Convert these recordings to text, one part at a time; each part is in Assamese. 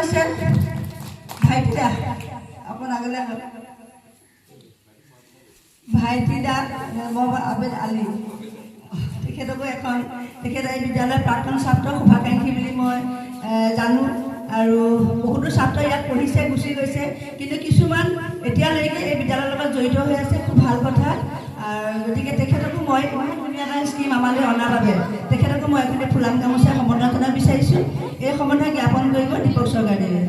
আছে ভাইটিদা অকণ আগলৈ ভাইটিদা মোহাম্মদ আবেদ আলী তেখেতকো এখন তেখেত এই বিদ্যালয়ৰ প্ৰাক্তন ছাত্ৰ শুভাকাংক্ষী বুলি মই জানো আৰু বহুতো ছাত্ৰ ইয়াত পঢ়িছে গুচি গৈছে কিন্তু কিছুমান এতিয়ালৈকে এই বিদ্যালয়ৰ লগত জড়িত হৈ আছে খুব ভাল কথা গতিকে তেখেতকো মই ধুনীয়া এটা স্কিম আমালৈ অনাৰ বাবে তেখেতকো মই এখনে ফুলাম গামোচাৰে সম্বৰ্ধনা জনাব বিচাৰিছোঁ এই সম্বন্ধে জ্ঞাপন কৰিব দীপক চৰকাৰদেৱে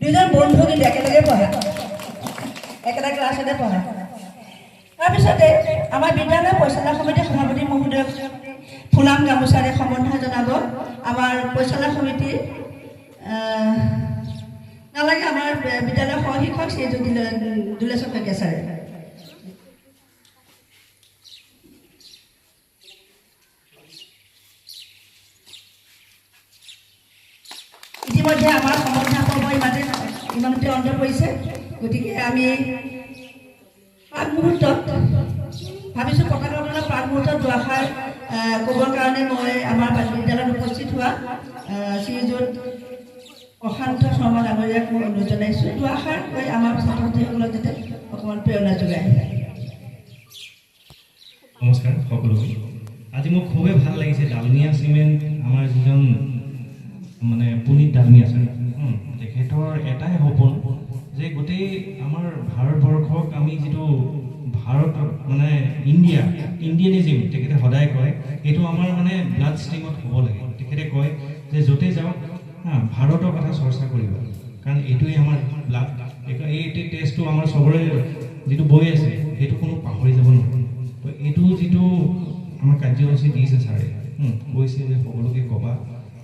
দুজন বন্ধু কিন্তু একেলগে পঢ়া একেটা ক্লাছতে পঢ়া তাৰপিছতে আমাৰ বিদ্যালয় পৰিচালনা সমিতিৰ সভাপতি মহোদয়ক ফুলাম গামোচাৰে সম্বৰ্ধনা জনাব আমাৰ পৰিচালনা সমিতিৰ নালাগে আমাৰ বিদ্যালয়ৰ সহশিক্ষক শ্ৰীযুত দুলেশ্বৰ শইকীয়া ছাৰে ইতিমধ্যে আমাৰ সম্বৰ্ধনা পৰ্ব ইমানতে অন্ত পৰিছে গতিকে আমি প্ৰাকমুহূৰ্তত ভাবিছোঁ পতাকা উত্তোলনৰ প্ৰাকমুহূৰ্তত দুআষাৰ ক'বৰ কাৰণে মই আমাৰ বিদ্যালয়ত উপস্থিত হোৱা শ্ৰীযুত প্ৰশান্ত শৰ্মা ডাঙৰীয়াক মই অনুৰোধ জনাইছোঁ দুআষাৰ কৈ আমাৰ ছাত্ৰ ছাত্ৰীসকলক যাতে অকণমান প্ৰেৰণা যোগায় নমস্কাৰ সকলোকে আজি মোক খুবেই ভাল লাগিছে ডালমিয়া চিমেণ্ট আমাৰ যিজন মানে পুনিত ডালমিয়া আছে তেখেতৰ এটাই সপোন যে গোটেই আমাৰ ভাৰতবৰ্ষক আমি যিটো ভাৰত মানে ইণ্ডিয়ানিজিম তেখেতে সদায় কয় এইটো আমাৰ মানে ব্লাড ষ্ট্ৰীমত হ'ব লাগে তেখেতে কয় যে য'তেই যাওক ভাৰতৰ কথা চৰ্চা কৰিব কাৰণ এইটোৱে আমাৰ ব্লাড এই টেষ্টটো আমাৰ চবৰে যিটো বৈ আছে সেইটো কোনো পাহৰি যাব নোৱাৰে তো এইটো যিটো আমাৰ কাৰ্যসূচী দিছে ছাৰে কৈছে যে সকলোকে ক'বা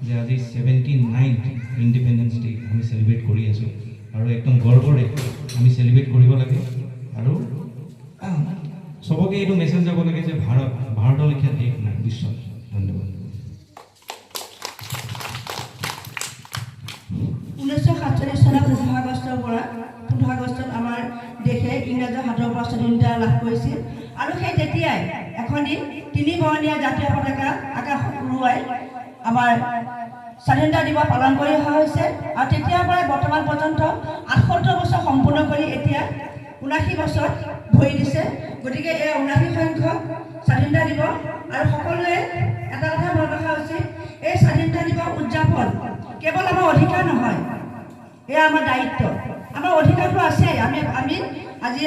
যে আজি 79th ইণ্ডিপেণ্ডেন্স ডে আমি চেলিব্ৰেট কৰি আছোঁ আৰু একদম গৰ্বৰে আমি চেলিব্ৰেট কৰিব লাগে আৰু চবকে এইটো মেছেজ যাব লাগে যে ভাৰতৰ লেখীয়া দেশ নাই বিশ্বত ধন্যবাদ 1947 চনৰ 15 আগষ্টৰ পৰা 15 আগষ্টত আমাৰ দেশে ইংৰাজৰ হাতৰ পৰা স্বাধীনতা লাভ কৰিছিল আৰু সেই তেতিয়াই এখনি 3 বৰ্ণীয়া জাতীয় পতাকা আকাশত উৰুৱাই আমাৰ স্বাধীনতা দিৱস পালন কৰি অহা হৈছে আৰু তেতিয়াৰ পৰাই বৰ্তমান পৰ্যন্ত 78 বছৰ সম্পূৰ্ণ কৰি এতিয়া 79 বছৰ ভৰি দিছে গতিকে এই 79 সংখ্যক স্বাধীনতা দিৱস আৰু সকলোৱে এটা কথা মনত ৰখা উচিত এই স্বাধীনতা দিৱস উদযাপন কেৱল আমাৰ অধিকাৰ নহয় এয়া আমাৰ দায়িত্ব আমাৰ অধিকাৰটো আছে আমি আজি